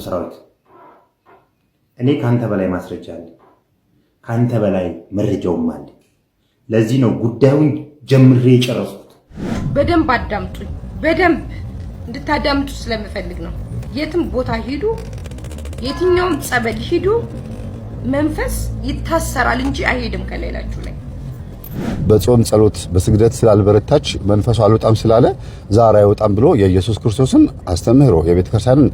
ሰራዊት እኔ ካንተ በላይ ማስረጃ አለ፣ ካንተ በላይ መረጃውም አለ። ለዚህ ነው ጉዳዩን ጀምሬ የጨረስኩት። በደንብ አዳምጡኝ። በደንብ እንድታዳምጡ ስለምፈልግ ነው። የትም ቦታ ሂዱ፣ የትኛውም ጸበል ሂዱ፣ መንፈስ ይታሰራል እንጂ አይሄድም ከሌላችሁ ላይ። በጾም ጸሎት በስግደት ስላልበረታች መንፈሱ አልወጣም ስላለ ዛሬ አይወጣም ብሎ የኢየሱስ ክርስቶስን አስተምህሮ የቤተክርስቲያንን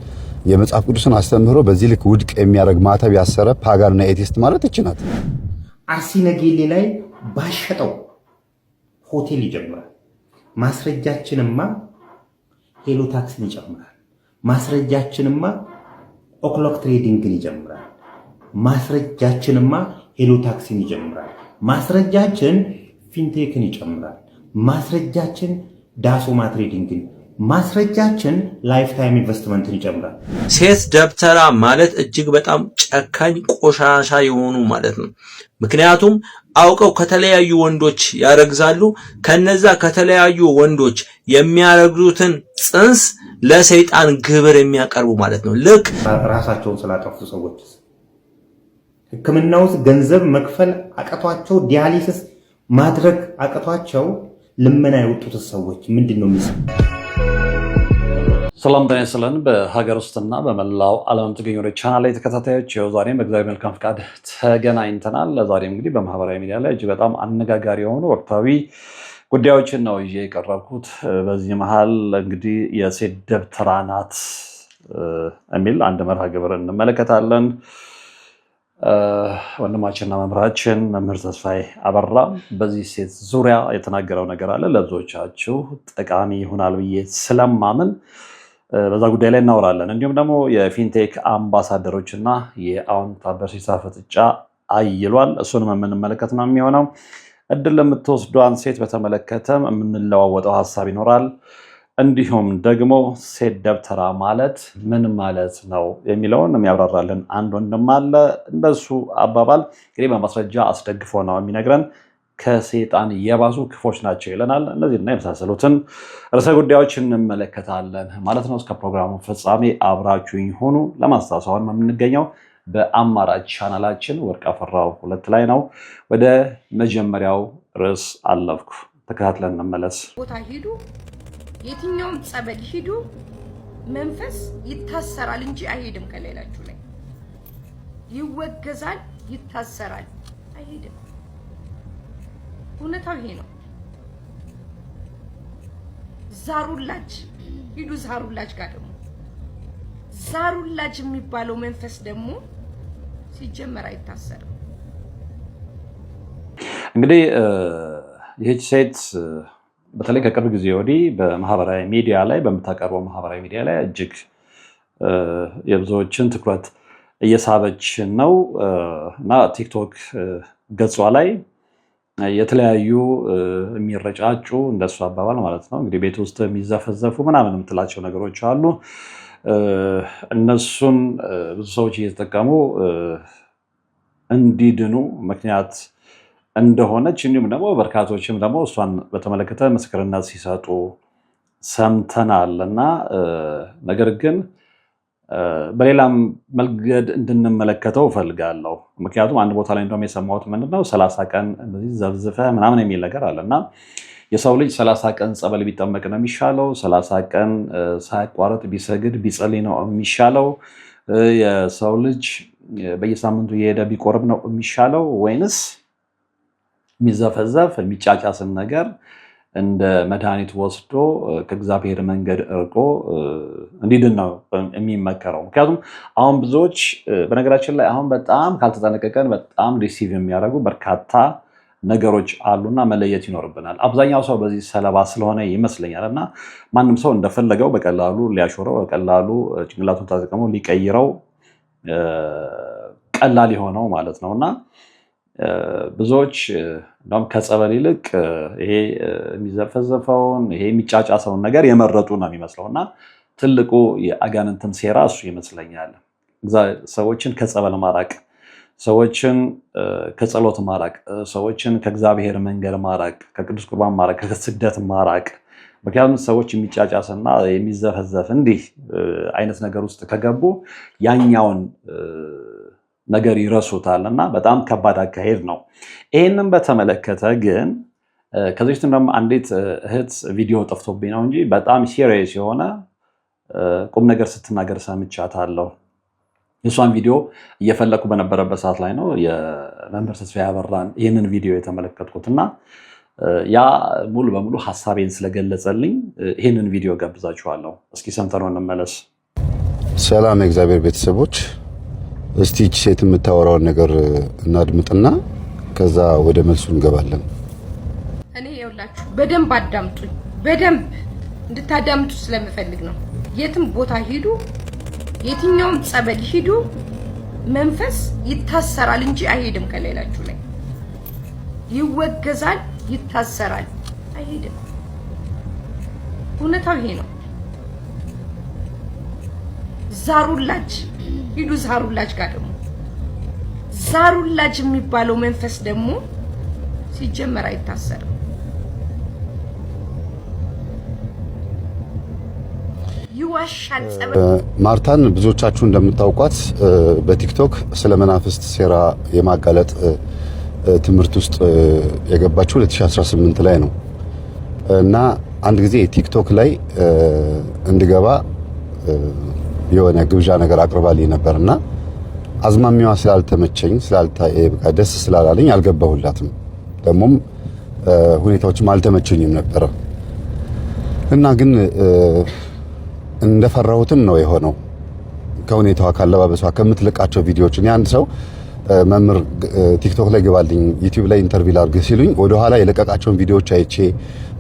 የመጽሐፍ ቅዱስን አስተምህሮ በዚህ ልክ ውድቅ የሚያደርግ ማተብ ያሰረ ፓጋንና ኤቲስት ማለት እችናት። አርሲ ነገሌ ላይ ባሸጠው ሆቴል ይጀምራል። ማስረጃችንማ ሄሎ ታክሲን ይጨምራል። ማስረጃችንማ ኦክሎክ ትሬዲንግን ይጀምራል። ማስረጃችንማ ሄሎ ታክሲን ይጀምራል። ማስረጃችን ፊንቴክን ይጨምራል። ማስረጃችን ዳሶማ ትሬዲንግን፣ ማስረጃችን ላይፍ ታይም ኢንቨስትመንትን ይጨምራል። ሴት ደብተራ ማለት እጅግ በጣም ጨካኝ ቆሻሻ የሆኑ ማለት ነው። ምክንያቱም አውቀው ከተለያዩ ወንዶች ያረግዛሉ። ከነዛ ከተለያዩ ወንዶች የሚያረግዙትን ጽንስ ለሰይጣን ግብር የሚያቀርቡ ማለት ነው። ልክ ራሳቸውን ስላጠፉ ሰዎች ሕክምና ውስጥ ገንዘብ መክፈል አቀቷቸው፣ ዲያሊሲስ ማድረግ አቀቷቸው ልመና የወጡት ሰዎች ምንድነው የሚሰሩ? ሰላም ጤና ይስጥልን። በሀገር ውስጥና በመላው ዓለም የምትገኙ ወደ ቻናል ላይ ተከታታዮች ዛሬም በእግዚአብሔር መልካም ፍቃድ ተገናኝተናል። ለዛሬም እንግዲህ በማህበራዊ ሚዲያ ላይ እጅግ በጣም አነጋጋሪ የሆኑ ወቅታዊ ጉዳዮችን ነው ይዤ የቀረብኩት። በዚህ መሀል እንግዲህ የሴት ደብተራ ናት የሚል አንድ መርሃ ግብር እንመለከታለን። ወንድማችንና መምህራችን መምህር ተስፋዬ አበራ በዚህ ሴት ዙሪያ የተናገረው ነገር አለ። ለብዙዎቻችሁ ጠቃሚ ይሆናል ብዬ ስለማምን በዛ ጉዳይ ላይ እናወራለን። እንዲሁም ደግሞ የፊንቴክ አምባሳደሮች እና የአዎንታ በርሲሳ ፍጥጫ አይሏል። እሱንም የምንመለከት ነው የሚሆነው። እድል ለምትወስዷን ሴት በተመለከተም የምንለዋወጠው ሀሳብ ይኖራል። እንዲሁም ደግሞ ሴት ደብተራ ማለት ምን ማለት ነው የሚለውን የሚያብራራልን አንድ ወንድም አለ። እንደሱ አባባል እንግዲህ በማስረጃ አስደግፎ ነው የሚነግረን። ከሰይጣን የባሱ ክፎች ናቸው ይለናል። እነዚህና የመሳሰሉትን ርዕሰ ጉዳዮች እንመለከታለን ማለት ነው። እስከ ፕሮግራሙ ፍጻሜ አብራችሁኝ ሆኑ። ለማስታወስ አሁን የምንገኘው በአማራጭ ቻናላችን ወርቅ አፈራው 2 ላይ ነው። ወደ መጀመሪያው ርዕስ አለፍኩ። ተከታትለን እንመለስ። ቦታ ሂዱ፣ የትኛውም ጸበል ሂዱ፣ መንፈስ ይታሰራል እንጂ አይሄድም ከሌላችሁ ላይ። ይወገዛል፣ ይታሰራል፣ አይሄድም። እውነታው ይሄ ነው። ዛሩላጅ ሂዱ፣ ዛሩላጅ ጋር ደግሞ ዛሩላጅ የሚባለው መንፈስ ደግሞ ሲጀመር አይታሰርም። እንግዲህ ይህች ሴት በተለይ ከቅርብ ጊዜ ወዲህ በማህበራዊ ሚዲያ ላይ በምታቀርበው ማህበራዊ ሚዲያ ላይ እጅግ የብዙዎችን ትኩረት እየሳበች ነው እና ቲክቶክ ገጿ ላይ የተለያዩ የሚረጫጩ እንደሱ አባባል ማለት ነው እንግዲህ ቤት ውስጥ የሚዘፈዘፉ ምናምን የምትላቸው ነገሮች አሉ። እነሱን ብዙ ሰዎች እየተጠቀሙ እንዲድኑ ምክንያት እንደሆነች እንዲሁም ደግሞ በርካቶችም ደግሞ እሷን በተመለከተ ምስክርነት ሲሰጡ ሰምተናል እና ነገር ግን በሌላም መልገድ እንድንመለከተው ፈልጋለሁ። ምክንያቱም አንድ ቦታ ላይ እንደውም የሰማሁት ምንድነው 30 ቀን እንደዚህ ዘብዝፈ ምናምን የሚል ነገር አለና የሰው ልጅ 30 ቀን ጸበል ቢጠመቅ ነው የሚሻለው? 30 ቀን ሳያቋርጥ ቢሰግድ ቢጸልይ ነው የሚሻለው? የሰው ልጅ በየሳምንቱ የሄደ ቢቆርብ ነው የሚሻለው? ወይንስ የሚዘፈዘፍ የሚጫጫስን ነገር እንደ መድኃኒት ወስዶ ከእግዚአብሔር መንገድ እርቆ እንዲድን ነው የሚመከረው? ምክንያቱም አሁን ብዙዎች በነገራችን ላይ አሁን በጣም ካልተጠነቀቀን በጣም ሪሲቭ የሚያደርጉ በርካታ ነገሮች አሉና መለየት ይኖርብናል። አብዛኛው ሰው በዚህ ሰለባ ስለሆነ ይመስለኛል እና ማንም ሰው እንደፈለገው በቀላሉ ሊያሾረው በቀላሉ ጭንቅላቱን ተጠቅሞ ሊቀይረው ቀላል የሆነው ማለት ነው እና ብዙዎች እንደውም ከጸበል ይልቅ ይሄ የሚዘፈዘፈውን ይሄ የሚጫጫሰውን ነገር የመረጡ ነው የሚመስለው እና ትልቁ የአጋንንትም ሴራ እሱ ይመስለኛል። ሰዎችን ከጸበል ማራቅ፣ ሰዎችን ከጸሎት ማራቅ፣ ሰዎችን ከእግዚአብሔር መንገድ ማራቅ፣ ከቅዱስ ቁርባን ማራቅ፣ ከስግደት ማራቅ ምክንያቱም ሰዎች የሚጫጫስና የሚዘፈዘፍ እንዲህ አይነት ነገር ውስጥ ከገቡ ያኛውን ነገር ይረሱታል እና በጣም ከባድ አካሄድ ነው። ይህንን በተመለከተ ግን ከዚህ በፊት ደግሞ አንዲት እህት ቪዲዮ ጠፍቶብኝ ነው እንጂ በጣም ሲሪየስ የሆነ ቁም ነገር ስትናገር ሰምቻታለሁ። የእሷን ቪዲዮ እየፈለኩ በነበረበት ሰዓት ላይ ነው የመምህር ተስፋዬ አበራን ይህንን ቪዲዮ የተመለከትኩት እና ያ ሙሉ በሙሉ ሀሳቤን ስለገለጸልኝ ይህንን ቪዲዮ ጋብዛችኋለሁ። እስኪ ሰምተነው እንመለስ። ሰላም የእግዚአብሔር ቤተሰቦች፣ እስቲ ይህች ሴት የምታወራውን ነገር እናድምጥና ከዛ ወደ መልሱ እንገባለን። እኔ ይኸውላችሁ በደንብ አዳምጡኝ፣ በደንብ እንድታዳምጡ ስለምፈልግ ነው። የትም ቦታ ሂዱ፣ የትኛውም ጸበል ሂዱ፣ መንፈስ ይታሰራል እንጂ አይሄድም። ከሌላችሁ ላይ ይወገዛል፣ ይታሰራል፣ አይሄድም። እውነታው ይሄ ነው። ዛሩላጅ ሂዱ፣ ዛሩላጅ ጋር ደግሞ ዛሩላጅ የሚባለው መንፈስ ደግሞ ሲጀመር አይታሰርም። ይዋሻል። ማርታን ብዙዎቻችሁ እንደምታውቋት በቲክቶክ ስለ መናፍስት ሴራ የማጋለጥ ትምህርት ውስጥ የገባችው 2018 ላይ ነው እና አንድ ጊዜ ቲክቶክ ላይ እንድገባ የሆነ ግብዣ ነገር አቅርባልኝ ነበርና አዝማሚዋ ስላልተመቸኝ ደስ ስላላለኝ አልገባሁላትም። ደግሞም ሁኔታዎችም አልተመቸኝም ነበር እና ግን እንደፈራሁትም ነው የሆነው። ከሁኔታዋ ካለባበሷ፣ ከምትለቃቸው ቪዲዮዎች እኔ አንድ ሰው መምህር ቲክቶክ ላይ ግባልኝ ዩቲዩብ ላይ ኢንተርቪው ላድርግ ሲሉኝ ወደ ኋላ የለቀቃቸውን ቪዲዮዎች አይቼ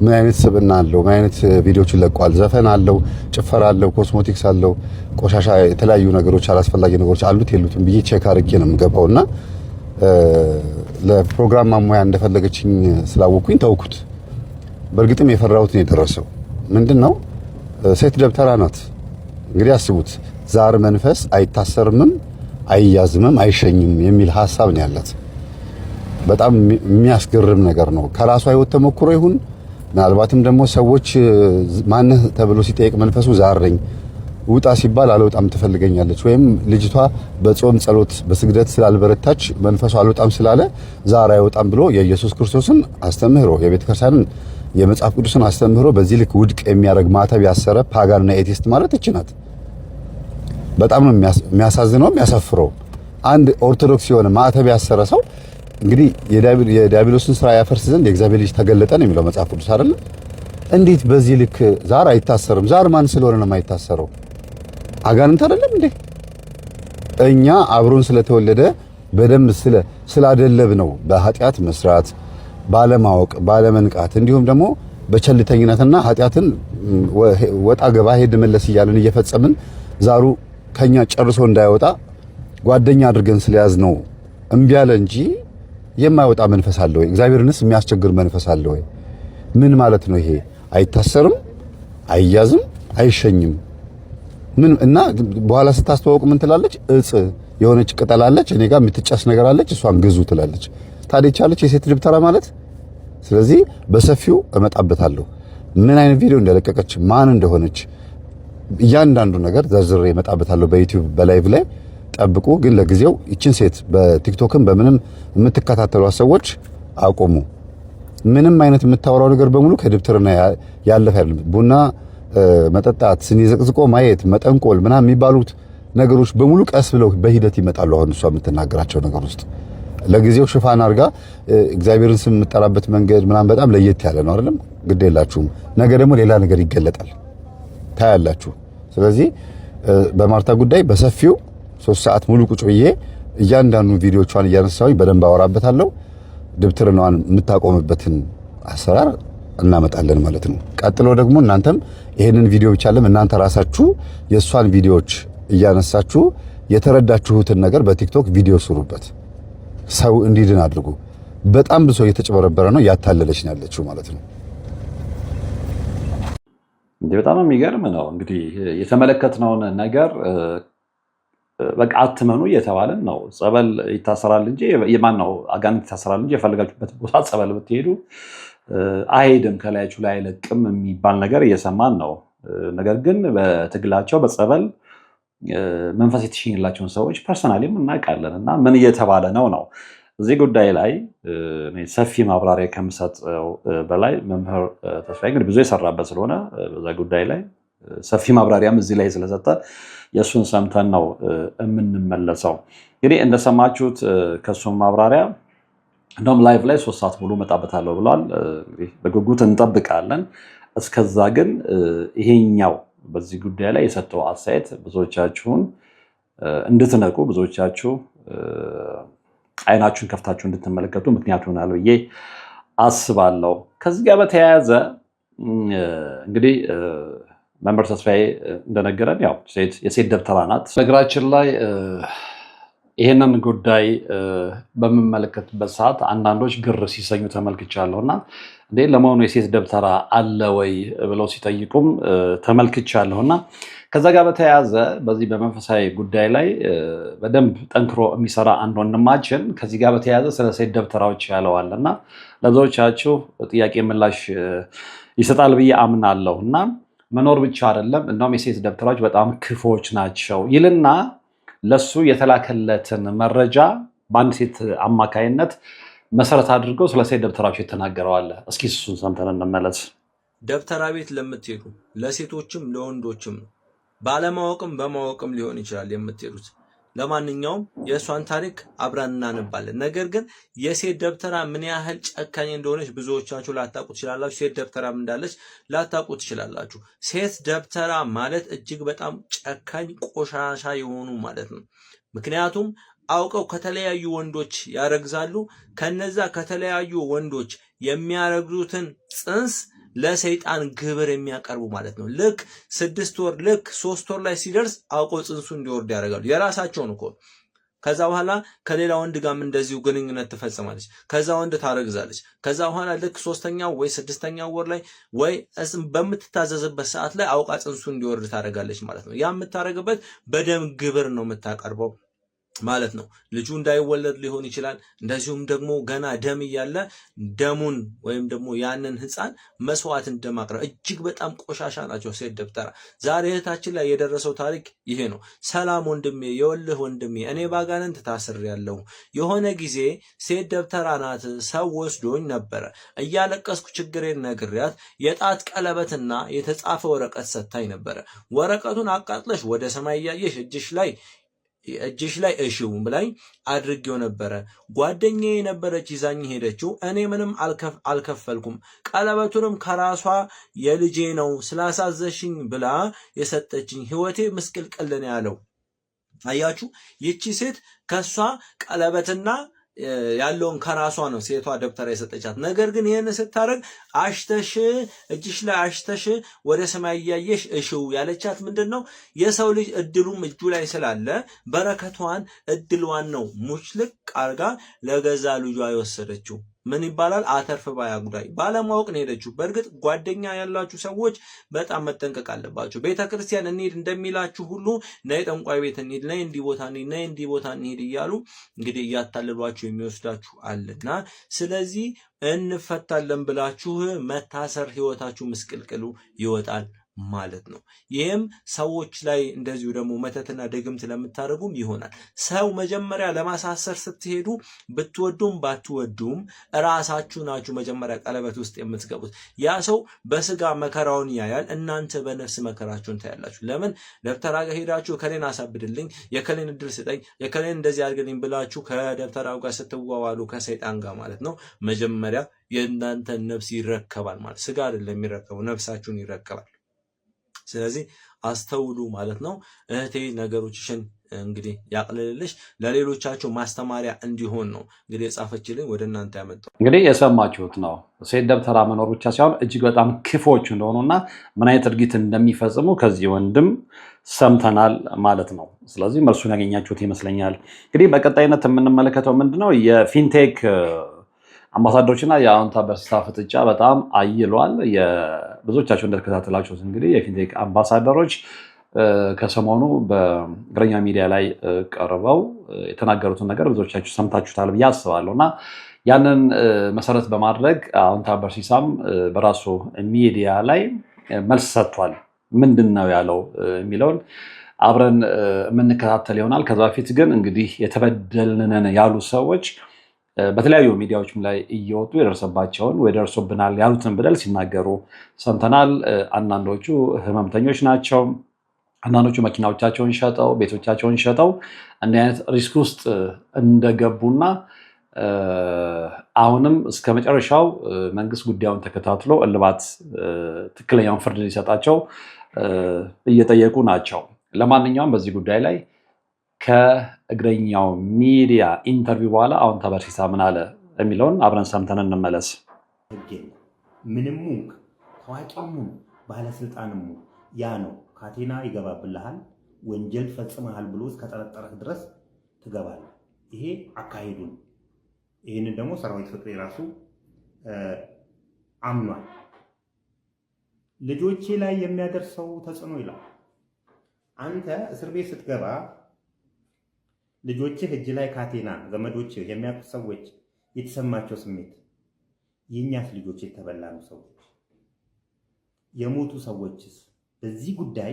ምን አይነት ስብዕና አለው፣ ምን አይነት ቪዲዮዎችን ለቋል፣ ዘፈን አለው፣ ጭፈራ አለው፣ ኮስሞቲክስ አለው፣ ቆሻሻ የተለያዩ ነገሮች አላስፈላጊ ነገሮች አሉት የሉትም ብዬ ቼክ አድርጌ ነው የምገባውና ለፕሮግራም ማሟያ እንደፈለገችኝ ስላወኩኝ ተውኩት። በእርግጥም የፈራሁት ነው የደረሰው። ምንድነው ሴት ደብተራ ናት። እንግዲህ አስቡት፣ ዛር መንፈስ አይታሰርምም፣ አይያዝምም፣ አይሸኝም የሚል ሐሳብ ነው ያላት። በጣም የሚያስገርም ነገር ነው። ከራሷ ህይወት ተሞክሮ ይሁን ምናልባትም ደግሞ ሰዎች ማነህ ተብሎ ሲጠይቅ መንፈሱ ዛር ነኝ ውጣ ሲባል አልወጣም ትፈልገኛለች፣ ወይም ልጅቷ በጾም ጸሎት በስግደት ስላልበረታች መንፈሱ አልወጣም ስላለ ዛር አይወጣም ብሎ የኢየሱስ ክርስቶስን አስተምህሮ የቤተክርስቲያንን የመጽሐፍ ቅዱስን አስተምህሮ በዚህ ልክ ውድቅ የሚያደርግ ማተብ ያሰረ ፓጋንና ኤቲስት ማለት እቺ ናት። በጣም ነው የሚያሳዝነው የሚያሳፍረው። አንድ ኦርቶዶክስ የሆነ ማተብ ያሰረ ሰው እንግዲህ የዲያብሎስን ስራ ያፈርስ ዘንድ የእግዚአብሔር ልጅ ተገለጠ ነው የሚለው መጽሐፍ ቅዱስ አይደል? እንዴት በዚህ ልክ ዛር አይታሰርም? ዛር ማን ስለሆነ ነው የማይታሰረው? አጋንንት አይደለም እንዴ? እኛ አብሮን ስለተወለደ በደንብ ስላደለብ ነው በኃጢአት መስራት፣ ባለማወቅ፣ ባለመንቃት እንዲሁም ደግሞ በቸልተኝነትና ኃጢአትን ወጣ ገባ ሄድ መለስ እያልን እየፈጸምን ዛሩ ከኛ ጨርሶ እንዳይወጣ ጓደኛ አድርገን ስለያዝ ነው እምቢ ያለ እንጂ የማይወጣ መንፈስ አለ ወይ? እግዚአብሔርንስ የሚያስቸግር መንፈስ አለ ወይ? ምን ማለት ነው ይሄ? አይታሰርም፣ አይያዝም፣ አይሸኝም። ምን እና በኋላ ስታስተዋውቅ ምን ትላለች? እጽ የሆነች ቅጠል አለች እኔ ጋር የምትጨስ ነገር አለች እሷን ግዙ ትላለች። ታዲያ ቻለች የሴት ደብተራ ማለት። ስለዚህ በሰፊው እመጣበታለሁ ምን አይነት ቪዲዮ እንደለቀቀች ማን እንደሆነች እያንዳንዱ ነገር ዘርዝሬ እመጣበታለሁ በዩቲዩብ በላይቭ ላይ ጠብቁ። ግን ለጊዜው ይችን ሴት በቲክቶክም በምንም የምትከታተሏት ሰዎች አቆሙ። ምንም አይነት የምታወራው ነገር በሙሉ ከድብትርና ያለፈ አይደለም። ቡና መጠጣት፣ ስኒ ዘቅዝቆ ማየት፣ መጠንቆል ምናምን የሚባሉት ነገሮች በሙሉ ቀስ ብለው በሂደት ይመጣሉ። አሁን እሷ የምትናገራቸው ነገር ውስጥ ለጊዜው ሽፋን አድርጋ እግዚአብሔርን ስም የምጠራበት መንገድ ምናምን በጣም ለየት ያለ ነው አይደለም? ግድ የላችሁም። ነገ ደግሞ ሌላ ነገር ይገለጣል ታያላችሁ። ስለዚህ በማርታ ጉዳይ በሰፊው 3 ሰዓት ሙሉ ቁጭ ብዬ እያንዳንዱ ቪዲዮቿን እያነሳሁኝ በደንብ አወራበታለሁ። ድብትርናዋን የምታቆምበትን አሰራር እናመጣለን ማለት ነው። ቀጥሎ ደግሞ እናንተም ይሄንን ቪዲዮ ብቻ አይደለም እናንተ ራሳችሁ የሷን ቪዲዮዎች እያነሳችሁ የተረዳችሁትን ነገር በቲክቶክ ቪዲዮ ስሩበት። ሰው እንዲድን አድርጉ። በጣም ብዙ እየተጨበረበረ ነው፣ ያታለለች ነው ያለችው ማለት ነው። እንዴ በጣም የሚገርም ነው። እንግዲህ የተመለከትነውን ነገር በቃ አትመኑ እየተባለን ነው። ጸበል ይታሰራል እንጂ ማን ነው አጋንንት ይታሰራል እንጂ የፈለጋችሁበት ቦታ ጸበል ብትሄዱ አይሄድም ከላያችሁ ላይ አይለቅም የሚባል ነገር እየሰማን ነው። ነገር ግን በትግላቸው በጸበል መንፈስ የተሸኘላቸውን ሰዎች ፐርሰናሊም እናውቃለን እና ምን እየተባለ ነው ነው እዚህ ጉዳይ ላይ ሰፊ ማብራሪያ ከምሰጠው በላይ መምህር ተስፋዬ እንግዲህ ብዙ የሰራበት ስለሆነ በዛ ጉዳይ ላይ ሰፊ ማብራሪያም እዚህ ላይ ስለሰጠ የእሱን ሰምተን ነው የምንመለሰው። እንግዲህ እንደሰማችሁት ከእሱም ማብራሪያ እንደውም ላይቭ ላይ 3 ሰዓት ሙሉ መጣበታለሁ ብሏል። እንግዲህ በጉጉት እንጠብቃለን። እስከዛ ግን ይሄኛው በዚህ ጉዳይ ላይ የሰጠው አስተያየት ብዙዎቻችሁን እንድትነቁ ብዙዎቻችሁ አይናችሁን ከፍታችሁ እንድትመለከቱ ምክንያት ይሆናል ብዬ አስባለሁ። ከዚህ ጋር በተያያዘ እንግዲህ መምህር ተስፋዬ እንደነገረን ያው የሴት ደብተራ ናት። ነገራችን ላይ ይሄንን ጉዳይ በምመለከትበት ሰዓት አንዳንዶች ግር ሲሰኙ ተመልክቻለሁ እና እንዴ ለመሆኑ የሴት ደብተራ አለ ወይ ብለው ሲጠይቁም ተመልክቻለሁ እና ከዛ ጋር በተያያዘ በዚህ በመንፈሳዊ ጉዳይ ላይ በደንብ ጠንክሮ የሚሰራ አንድ ወንድማችን ከዚህ ጋር በተያያዘ ስለ ሴት ደብተራዎች ያለዋል እና ለብዙዎቻችሁ ጥያቄ ምላሽ ይሰጣል ብዬ አምናለሁ እና መኖር ብቻ አይደለም እንደውም የሴት ደብተራዎች በጣም ክፉዎች ናቸው ይልና ለሱ የተላከለትን መረጃ በአንድ ሴት አማካይነት መሰረት አድርገው ስለ ሴት ደብተራዎች የተናገረዋል። እስኪ እሱን ሰምተን እንመለስ። ደብተራ ቤት ለምትሄዱ ለሴቶችም ለወንዶችም ባለማወቅም በማወቅም ሊሆን ይችላል የምትሄዱት። ለማንኛውም የእሷን ታሪክ አብረን እናነባለን። ነገር ግን የሴት ደብተራ ምን ያህል ጨካኝ እንደሆነች ብዙዎቻችሁ ላታውቁ ትችላላችሁ። ሴት ደብተራም እንዳለች ላታውቁ ትችላላችሁ። ሴት ደብተራ ማለት እጅግ በጣም ጨካኝ ቆሻሻ የሆኑ ማለት ነው። ምክንያቱም አውቀው ከተለያዩ ወንዶች ያረግዛሉ። ከነዛ ከተለያዩ ወንዶች የሚያረግዙትን ጽንስ ለሰይጣን ግብር የሚያቀርቡ ማለት ነው። ልክ 6 ወር ልክ 3 ወር ላይ ሲደርስ አውቀው ጽንሱ እንዲወርድ ያደርጋሉ። የራሳቸውን እኮ ከዛ በኋላ ከሌላ ወንድ ጋርም እንደዚሁ ግንኙነት ትፈጽማለች። ከዛ ወንድ ታረግዛለች። ከዛ በኋላ ልክ 3ኛው ወይ 6ኛው ወር ላይ ወይ በምትታዘዝበት ሰዓት ላይ አውቃ ጽንሱ እንዲወርድ ታደርጋለች ማለት ነው። ያ የምታደርግበት በደም ግብር ነው የምታቀርበው ማለት ነው። ልጁ እንዳይወለድ ሊሆን ይችላል። እንደዚሁም ደግሞ ገና ደም እያለ ደሙን ወይም ደግሞ ያንን ሕፃን መስዋዕት እንደማቅረብ እጅግ በጣም ቆሻሻ ናቸው ሴት ደብተራ። ዛሬ እህታችን ላይ የደረሰው ታሪክ ይሄ ነው። ሰላም ወንድሜ፣ የወልህ ወንድሜ፣ እኔ ባጋንንት ታስሬያለሁ። የሆነ ጊዜ ሴት ደብተራ ናት ሰው ወስዶኝ ነበረ። እያለቀስኩ ችግሬን ነግሬያት የጣት ቀለበትና የተጻፈ ወረቀት ሰጥታኝ ነበረ። ወረቀቱን አቃጥለሽ ወደ ሰማይ እያየሽ እጅሽ ላይ እሺው ብላኝ አድርጌው ነበረ። ጓደኛዬ የነበረች ይዛኝ ሄደችው። እኔ ምንም አልከፈልኩም። ቀለበቱንም ከራሷ የልጄ ነው ስላሳዘሽኝ ብላ የሰጠችኝ። ህይወቴ ምስቅልቅል ነው ያለው። አያችሁ፣ ይቺ ሴት ከሷ ቀለበትና ያለውን ከራሷ ነው ሴቷ ደብተራ የሰጠቻት። ነገር ግን ይህን ስታረግ አሽተሽ እጅሽ ላይ አሽተሽ ወደ ሰማይ እያየሽ እሽው ያለቻት ምንድን ነው? የሰው ልጅ እድሉም እጁ ላይ ስላለ በረከቷን እድሏን ነው ሙችልቅ አርጋ ለገዛ ልጇ የወሰደችው። ምን ይባላል? አተርፍ ባይ አጉዳይ። ባለማወቅ ነው ሄደችው። በእርግጥ ጓደኛ ያላችሁ ሰዎች በጣም መጠንቀቅ አለባችሁ። ቤተክርስቲያን እንሂድ እንደሚላችሁ ሁሉ ነይ ጠንቋይ ቤት እንሂድ፣ ነይ እንዲህ ቦታ እንሂድ፣ ነይ እንዲህ ቦታ እንሂድ እያሉ እንግዲህ እያታለሏችሁ የሚወስዳችሁ አለና ስለዚህ እንፈታለን ብላችሁ መታሰር ህይወታችሁ ምስቅልቅሉ ይወጣል ማለት ነው። ይህም ሰዎች ላይ እንደዚሁ ደግሞ መተትና ድግምት ለምታደርጉም ይሆናል። ሰው መጀመሪያ ለማሳሰር ስትሄዱ ብትወዱም ባትወዱም ራሳችሁ ናችሁ መጀመሪያ ቀለበት ውስጥ የምትገቡት። ያ ሰው በስጋ መከራውን ያያል፣ እናንተ በነፍስ መከራችሁን ታያላችሁ። ለምን ደብተራ ጋር ሄዳችሁ ከሌን አሳብድልኝ፣ የከሌን እድል ስጠኝ፣ የከሌን እንደዚህ አድርግልኝ ብላችሁ ከደብተራው ጋር ስትዋዋሉ ከሰይጣን ጋር ማለት ነው። መጀመሪያ የእናንተን ነፍስ ይረከባል ማለት ስጋ አይደለም የሚረከበው፣ ነፍሳችሁን ይረከባል። ስለዚህ አስተውሉ ማለት ነው። እህቴ ነገሮችሽን እንግዲህ ያቅልልልሽ፣ ለሌሎቻቸው ማስተማሪያ እንዲሆን ነው እንግዲህ የጻፈችልኝ ወደ እናንተ ያመጣው። እንግዲህ የሰማችሁት ነው። ሴት ደብተራ መኖር ብቻ ሳይሆን እጅግ በጣም ክፎች እንደሆኑና ምን አይነት ድርጊት እንደሚፈጽሙ ከዚህ ወንድም ሰምተናል ማለት ነው። ስለዚህ መልሱን ያገኛችሁት ይመስለኛል። እንግዲህ በቀጣይነት የምንመለከተው ምንድነው የፊንቴክ አምባሳደሮችና የአዎንታ በርሲታ ፍጥጫ በጣም አይሏል። ብዙዎቻቸው እንደተከታተላችሁት እንግዲህ የፊንቴክ አምባሳደሮች ከሰሞኑ በእግረኛ ሚዲያ ላይ ቀርበው የተናገሩትን ነገር ብዙዎቻችሁ ሰምታችሁታል ብዬ አስባለሁ እና ያንን መሰረት በማድረግ አሁን ታበርሲሳም በራሱ ሚዲያ ላይ መልስ ሰጥቷል። ምንድን ነው ያለው የሚለውን አብረን የምንከታተል ይሆናል። ከዛ በፊት ግን እንግዲህ የተበደልንን ያሉ ሰዎች በተለያዩ ሚዲያዎችም ላይ እየወጡ የደረሰባቸውን ወይ ደርሶብናል ያሉትን በደል ሲናገሩ ሰምተናል። አንዳንዶቹ ህመምተኞች ናቸው። አንዳንዶቹ መኪናዎቻቸውን ሸጠው ቤቶቻቸውን ሸጠው እንዲህ አይነት ሪስክ ውስጥ እንደገቡና አሁንም እስከ መጨረሻው መንግስት ጉዳዩን ተከታትሎ እልባት ትክክለኛውን ፍርድ ሊሰጣቸው እየጠየቁ ናቸው። ለማንኛውም በዚህ ጉዳይ ላይ ከእግረኛው ሚዲያ ኢንተርቪው በኋላ አሁን ታበርሲሳ ምን አለ የሚለውን አብረን ሰምተን እንመለስ። ምንም ታዋቂም ባለስልጣንም ያ ነው ካቴና ይገባብልሃል፣ ወንጀል ፈጽመሃል ብሎ እስከጠረጠረህ ድረስ ትገባለህ። ይሄ አካሄዱ ነው። ይህንን ደግሞ ሰራዊት ፍቅሬ ራሱ አምኗል። ልጆቼ ላይ የሚያደርሰው ተጽዕኖ ይላል። አንተ እስር ቤት ስትገባ ልጆችህ እጅ ላይ ካቴና፣ ዘመዶችህ የሚያውቁ ሰዎች የተሰማቸው ስሜት፣ የእኛስ ልጆች የተበላኑ ሰዎች፣ የሞቱ ሰዎችስ በዚህ ጉዳይ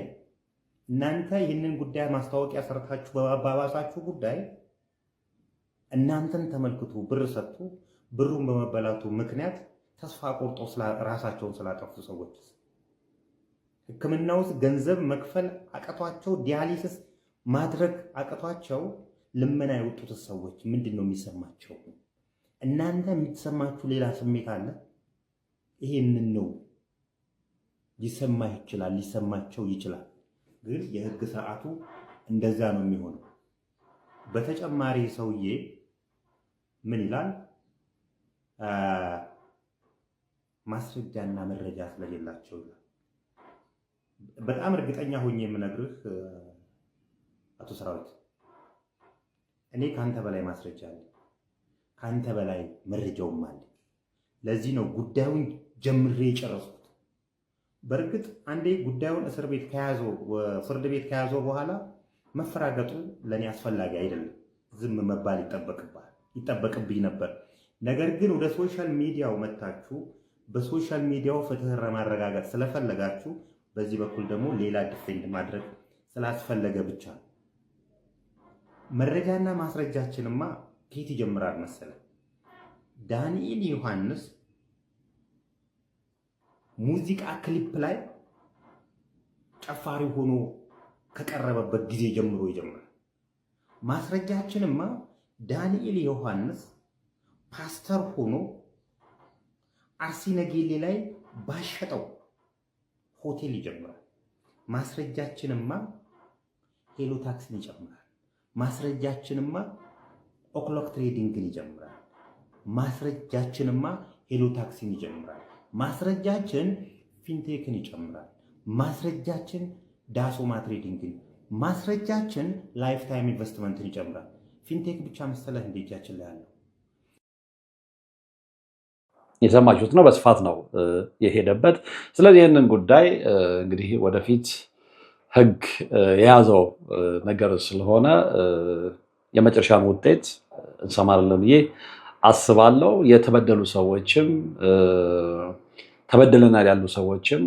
እናንተ ይህንን ጉዳይ ማስታወቂያ ሰርታችሁ በማባባሳችሁ ጉዳይ እናንተን ተመልክቶ ብር ሰጥቶ ብሩን በመበላቱ ምክንያት ተስፋ ቆርጦ ራሳቸውን ስላጠፉ ሰዎች ሕክምና ውስጥ ገንዘብ መክፈል አቅቷቸው ዲያሊሲስ ማድረግ አቅቷቸው ልመና የወጡት ሰዎች ምንድን ነው የሚሰማቸው? እናንተ የሚሰማችሁ ሌላ ስሜት አለ። ይሄንን ነው ሊሰማህ ይችላል፣ ሊሰማቸው ይችላል። ግን የህግ ስርዓቱ እንደዛ ነው የሚሆነው። በተጨማሪ ሰውዬ ምን ይላል? ማስረጃና መረጃ ስለሌላቸው ይላል። በጣም እርግጠኛ ሆኜ የምነግርህ አቶ ሰራዊት፣ እኔ ካንተ በላይ ማስረጃ አለ፣ ካንተ በላይ መረጃውም አለ። ለዚህ ነው ጉዳዩን ጀምሬ የጨረስኩት። በእርግጥ አንዴ ጉዳዩን እስር ቤት ከያዘው ፍርድ ቤት ከያዘው በኋላ መፈራገጡ ለኔ አስፈላጊ አይደለም። ዝም መባል ይጠበቅብኝ ነበር። ነገር ግን ወደ ሶሻል ሚዲያው መታችሁ በሶሻል ሚዲያው ፍትህን ለማረጋገጥ ስለፈለጋችሁ በዚህ በኩል ደግሞ ሌላ ዲፌንድ ማድረግ ስላስፈለገ ብቻ ነው። መረጃና ማስረጃችንማ ከየት ይጀምራል መሰለ? ዳንኤል ዮሐንስ ሙዚቃ ክሊፕ ላይ ጨፋሪ ሆኖ ከቀረበበት ጊዜ ጀምሮ ይጀምራል። ማስረጃችንማ ዳንኤል ዮሐንስ ፓስተር ሆኖ አርሲ ነገሌ ላይ ባሸጠው ሆቴል ይጀምራል። ማስረጃችንማ ሄሎ ታክሲን ይጨምራል። ማስረጃችንማ ኦክሎክ ትሬዲንግን ይጀምራል። ማስረጃችንማ ሄሎ ታክሲን ይጀምራል። ማስረጃችን ፊንቴክን ይጨምራል። ማስረጃችን ዳሶማ ትሬዲንግን፣ ማስረጃችን ላይፍ ታይም ኢንቨስትመንትን ይጨምራል። ፊንቴክ ብቻ መሰለህ እንደ እጃችን ላይ ያለው። የሰማችሁት ነው። በስፋት ነው የሄደበት። ስለዚህ ይህንን ጉዳይ እንግዲህ ወደፊት ህግ የያዘው ነገር ስለሆነ የመጨረሻን ውጤት እንሰማለን ብዬ አስባለሁ። የተበደሉ ሰዎችም ተበደለናል ያሉ ሰዎችም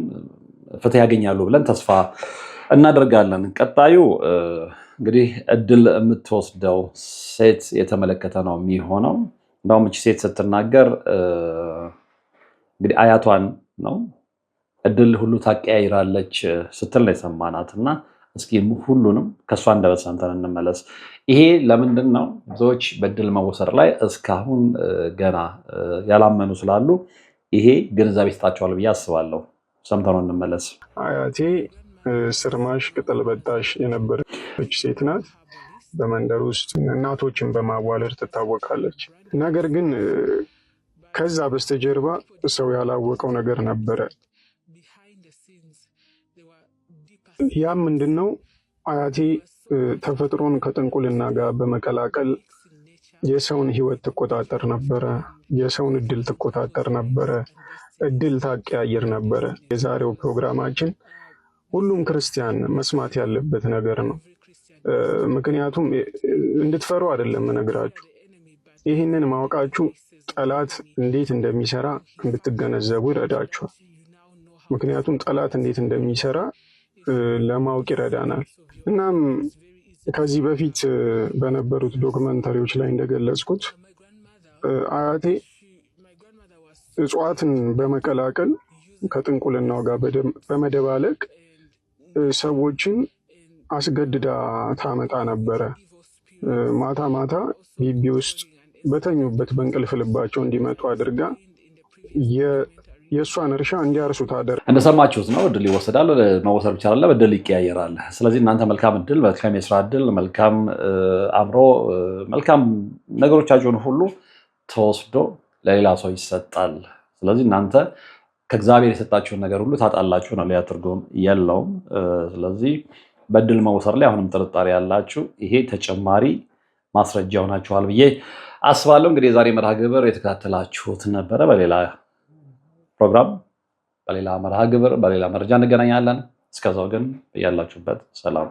ፍትህ ያገኛሉ ብለን ተስፋ እናደርጋለን። ቀጣዩ እንግዲህ እድል የምትወስደው ሴት የተመለከተ ነው የሚሆነው። እንደውም እቺ ሴት ስትናገር እንግዲህ አያቷን ነው እድል ሁሉ ታቀያይራለች ስትል ነው የሰማናት እና እስኪ ሁሉንም ከእሷ አንደበት ሰምተን እንመለስ። ይሄ ለምንድን ነው ብዙዎች በእድል መወሰድ ላይ እስካሁን ገና ያላመኑ ስላሉ ይሄ ግንዛቤ ይሰጣቸዋል ብዬ አስባለሁ። ሰምተነው እንመለስ። አያቴ ስርማሽ ቅጠል በጣሽ የነበረች ሴት ናት። በመንደር ውስጥ እናቶችን በማዋለድ ትታወቃለች። ነገር ግን ከዛ በስተጀርባ ሰው ያላወቀው ነገር ነበረ። ያም ምንድነው? አያቴ ተፈጥሮን ከጥንቁልና ጋር በመቀላቀል የሰውን ሕይወት ትቆጣጠር ነበረ። የሰውን እድል ትቆጣጠር ነበረ። እድል ታቀያየር ነበረ። የዛሬው ፕሮግራማችን ሁሉም ክርስቲያን መስማት ያለበት ነገር ነው። ምክንያቱም እንድትፈሩ አይደለም እነግራችሁ። ይህንን ማወቃችሁ ጠላት እንዴት እንደሚሰራ እንድትገነዘቡ ይረዳችኋል። ምክንያቱም ጠላት እንዴት እንደሚሰራ ለማወቅ ይረዳናል። እናም ከዚህ በፊት በነበሩት ዶክመንተሪዎች ላይ እንደገለጽኩት አያቴ እጽዋትን በመቀላቀል ከጥንቁልናው ጋር በመደባለቅ ሰዎችን አስገድዳ ታመጣ ነበረ። ማታ ማታ ግቢ ውስጥ በተኙበት በእንቅልፍ ልባቸው እንዲመጡ አድርጋ የእሷን እርሻ እንዲያርሱ ታደርግ። እንደሰማችሁት ነው። እድል ይወሰዳል፣ መወሰድ ብቻ አይደለም፣ እድል ይቀያየራል። ስለዚህ እናንተ መልካም እድል፣ መልካም የስራ እድል፣ መልካም አእምሮ፣ መልካም ነገሮቻችሁን ሁሉ ተወስዶ ለሌላ ሰው ይሰጣል። ስለዚህ እናንተ ከእግዚአብሔር የሰጣችሁን ነገር ሁሉ ታጣላችሁ ነው፣ ሌላ ትርጉም የለውም። ስለዚህ በእድል መወሰድ ላይ አሁንም ጥርጣሬ ያላችሁ ይሄ ተጨማሪ ማስረጃ ሆናችኋል ብዬ አስባለሁ። እንግዲህ የዛሬ መርሃ ግብር የተከታተላችሁት ነበረ። በሌላ ፕሮግራም፣ በሌላ መርሃ ግብር፣ በሌላ መረጃ እንገናኛለን። እስከዛው ግን ያላችሁበት ሰላም